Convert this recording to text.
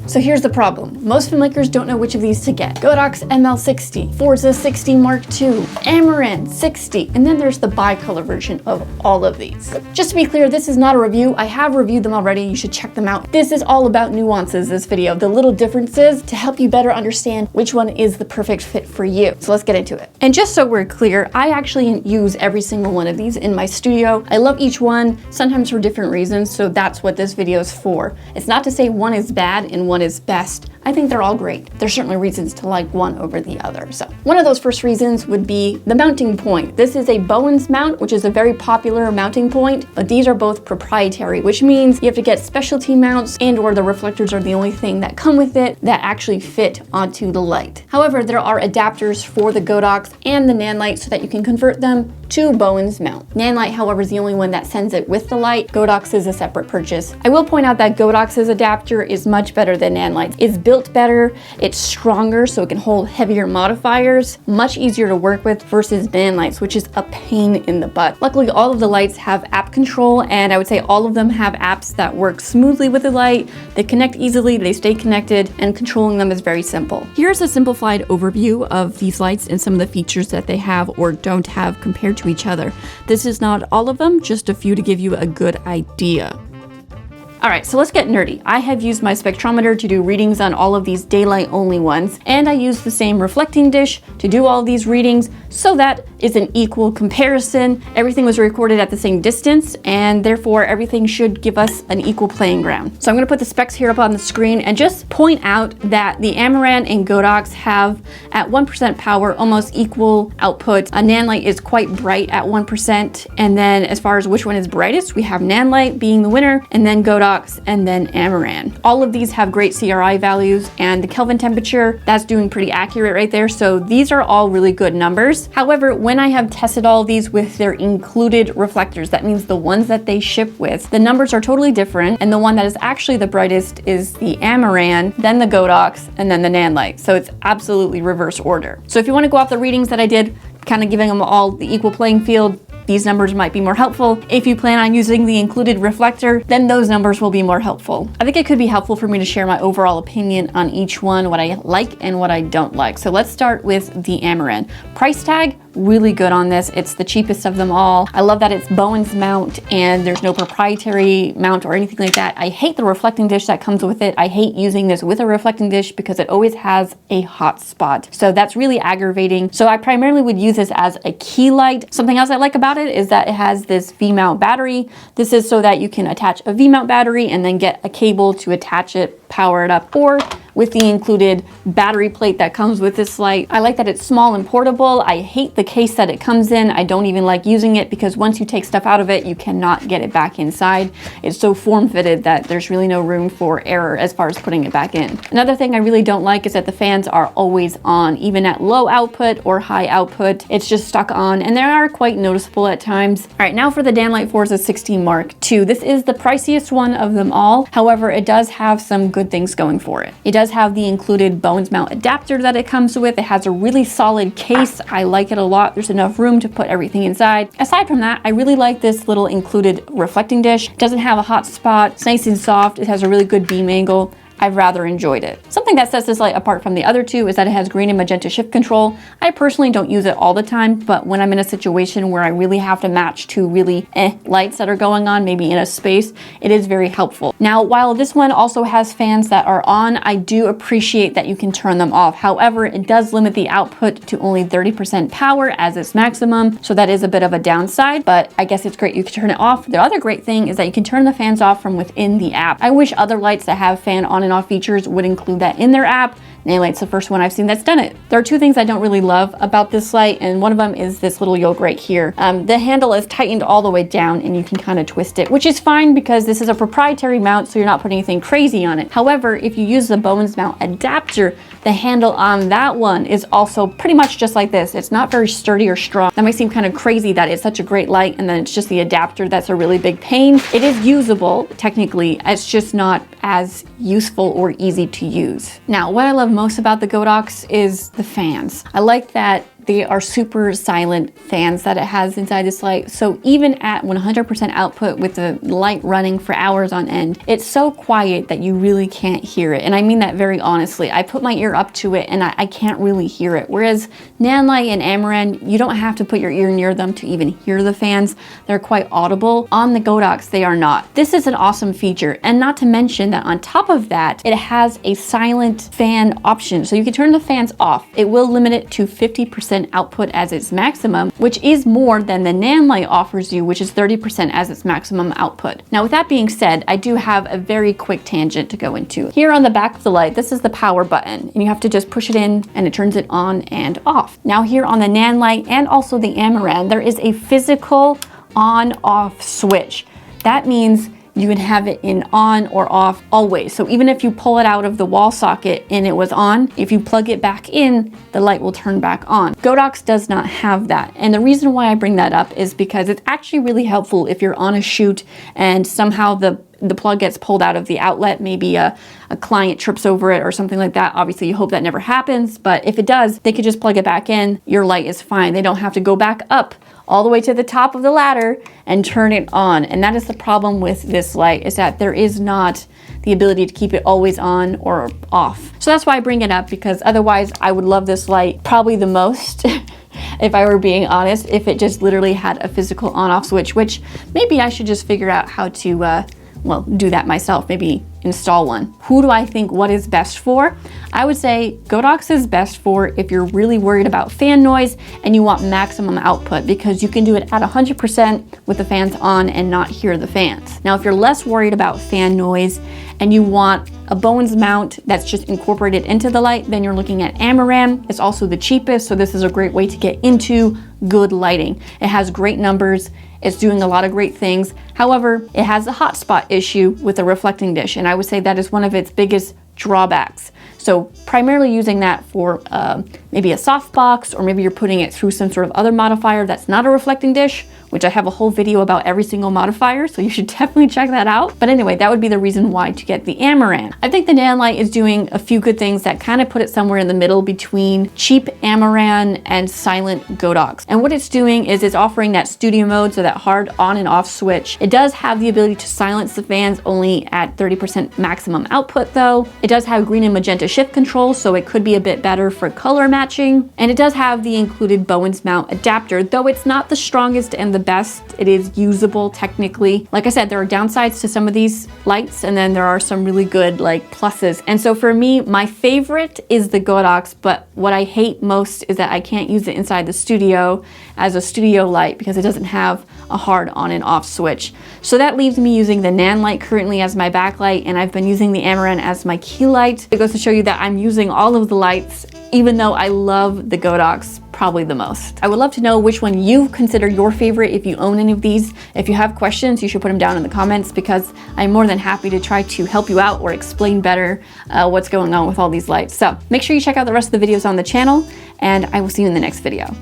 So here's the problem. Most filmmakers don't know which of these to get. Godox ML60, Forza 60 Mark II, Amaran 60, and then there's the bicolor version of all of these. Just to be clear, this is not a review. I have reviewed them already. You should check them out. This is all about nuances, this video, the little differences to help you better understand which one is the perfect fit for you. So let's get into it. And just so we're clear, I actually use every single one of these in my studio. I love each one, sometimes for different reasons, so that's what this video is for. It's not to say one is bad and one is best. I think they're all great. There's certainly reasons to like one over the other. So one of those first reasons would be the mounting point. This is a Bowens mount, which is a very popular mounting point, but these are both proprietary, which means you have to get specialty mounts and or the reflectors are the only thing that come with it that actually fit onto the light. However, there are adapters for the Godox and the Nanlite so that you can convert them to Bowens mount. Nanlite, however, is the only one that sends it with the light. Godox is a separate purchase. I will point out that Godox's adapter is much better than Nanlite. It's built better, it's stronger so it can hold heavier modifiers, much easier to work with versus Nanlites, which is a pain in the butt. Luckily, all of the lights have app control, and I would say all of them have apps that work smoothly with the light. They connect easily, they stay connected, and controlling them is very simple. Here's a simplified overview of these lights and some of the features that they have or don't have compared to each other. This is not all of them, just a few to give you a good idea. All right, so let's get nerdy. I have used my spectrometer to do readings on all of these daylight only ones, and I used the same reflecting dish to do all of these readings, so that is an equal comparison. Everything was recorded at the same distance, and therefore everything should give us an equal playing ground. So I'm gonna put the specs here up on the screen and just point out that the Amaran and Godox have at 1% power almost equal output. A Nanlite is quite bright at 1%, and then as far as which one is brightest, we have Nanlite being the winner, and then Godox, and then Amaran. All of these have great CRI values, and the Kelvin temperature, that's doing pretty accurate right there. So these are all really good numbers. However, when I have tested all of these with their included reflectors, that means the ones that they ship with, the numbers are totally different. And the one that is actually the brightest is the Amaran, then the Godox, and then the Nanlite. So it's absolutely reverse order. So if you want to go off the readings that I did, kind of giving them all the equal playing field, these numbers might be more helpful. If you plan on using the included reflector, then those numbers will be more helpful. I think it could be helpful for me to share my overall opinion on each one, what I like and what I don't like. So let's start with the Amaran. Price tag, really good on this. It's the cheapest of them all. I love that it's Bowens mount and there's no proprietary mount or anything like that. I hate the reflecting dish that comes with it. I hate using this with a reflecting dish because it always has a hot spot. So that's really aggravating. So I primarily would use this as a key light. Something else I like about it is that it has this V-mount battery. This is so that you can attach a V-mount battery and then get a cable to attach it, power it up, or with the included battery plate that comes with this light. I like that it's small and portable. I hate the case that it comes in. I don't even like using it because once you take stuff out of it, you cannot get it back inside. It's so form-fitted that there's really no room for error as far as putting it back in. Another thing I really don't like is that the fans are always on, even at low output or high output. It's just stuck on, and they are quite noticeable at times. All right, now for the Nanlite Forza 60 Mark II. This is the priciest one of them all. However, it does have some good things going for it. It does have the included Bowens mount adapter that it comes with. It has a really solid case. I like it a lot. There's enough room to put everything inside. Aside from that, I really like this little included reflecting dish. It doesn't have a hot spot. It's nice and soft. It has a really good beam angle. I've rather enjoyed it. Something that sets this light apart from the other two is that it has green and magenta shift control. I personally don't use it all the time, but when I'm in a situation where I really have to match two really lights that are going on, maybe in a space, it is very helpful. Now, while this one also has fans that are on, I do appreciate that you can turn them off. However, it does limit the output to only 30% power as its maximum, so that is a bit of a downside, but I guess it's great you can turn it off. The other great thing is that you can turn the fans off from within the app. I wish other lights that have fan on and off features would include that in their app. Nanlite's the first one I've seen that's done it. There are two things I don't really love about this light, and one of them is this little yoke right here. The handle is tightened all the way down and you can kind of twist it, which is fine because this is a proprietary mount, so you're not putting anything crazy on it. However, if you use the Bowens mount adapter, the handle on that one is also pretty much just like this. It's not very sturdy or strong. That might seem kind of crazy that it's such a great light and then it's just the adapter that's a really big pain. It is usable technically, it's just not as useful or easy to use. Now, what I love most about the Godox is the fans. I like that they are super silent fans that it has inside this light. So even at 100% output with the light running for hours on end, it's so quiet that you really can't hear it. And I mean that very honestly. I put my ear up to it and I can't really hear it. Whereas Nanlite and Amaran, you don't have to put your ear near them to even hear the fans. They're quite audible. On the Godox, they are not. This is an awesome feature. And not to mention that on top of that, it has a silent fan option. So you can turn the fans off. It will limit it to 50% output as its maximum, which is more than the Nanlite offers you, which is 30% as its maximum output. Now, with that being said, I do have a very quick tangent to go into. Here on the back of the light, this is the power button, and you have to just push it in and it turns it on and off. Now here on the Nanlite and also the Amaran, there is a physical on-off switch. That means you can have it in on or off always. So even if you pull it out of the wall socket and it was on, if you plug it back in, the light will turn back on. Godox does not have that. And the reason why I bring that up is because it's actually really helpful if you're on a shoot and somehow the plug gets pulled out of the outlet, maybe a client trips over it or something like that. Obviously you hope that never happens, but if it does, they could just plug it back in, your light is fine. They don't have to go back up all the way to the top of the ladder and turn it on. And that is the problem with this light, is that there is not the ability to keep it always on or off. So that's why I bring it up, because otherwise I would love this light probably the most if I were being honest, if it just literally had a physical on-off switch, which maybe I should just figure out how to well, do that myself, maybe install one. Who do I think what is best for? I would say Godox is best for if you're really worried about fan noise and you want maximum output, because you can do it at 100% with the fans on and not hear the fans. Now, if you're less worried about fan noise and you want a Bowens mount that's just incorporated into the light, then you're looking at Amaran. It's also the cheapest, so this is a great way to get into good lighting. It has great numbers. It's doing a lot of great things. However, it has a hotspot issue with a reflecting dish, and I would say that is one of its biggest drawbacks. So primarily using that for maybe a softbox, or maybe you're putting it through some sort of other modifier that's not a reflecting dish, which I have a whole video about every single modifier, so you should definitely check that out. But anyway, that would be the reason why to get the Amaran. I think the Nanlite is doing a few good things that kind of put it somewhere in the middle between cheap Amaran and silent Godox. And what it's doing is it's offering that studio mode, so that hard on and off switch. It does have the ability to silence the fans only at 30% maximum output though. It does have green and magenta shift control, so it could be a bit better for color matching. And it does have the included Bowens mount adapter, though it's not the strongest and the best. It is usable technically. Like I said, there are downsides to some of these lights, and then there are some really good like pluses. And so for me, my favorite is the Godox, but what I hate most is that I can't use it inside the studio as a studio light because it doesn't have a hard on and off switch. So that leaves me using the Nanlite currently as my backlight, and I've been using the Amaran as my key light. It goes to show you that I'm using all of the lights, even though I love the Godox probably the most. I would love to know which one you consider your favorite if you own any of these. If you have questions, you should put them down in the comments, because I'm more than happy to try to help you out or explain better what's going on with all these lights. So make sure you check out the rest of the videos on the channel, and I will see you in the next video.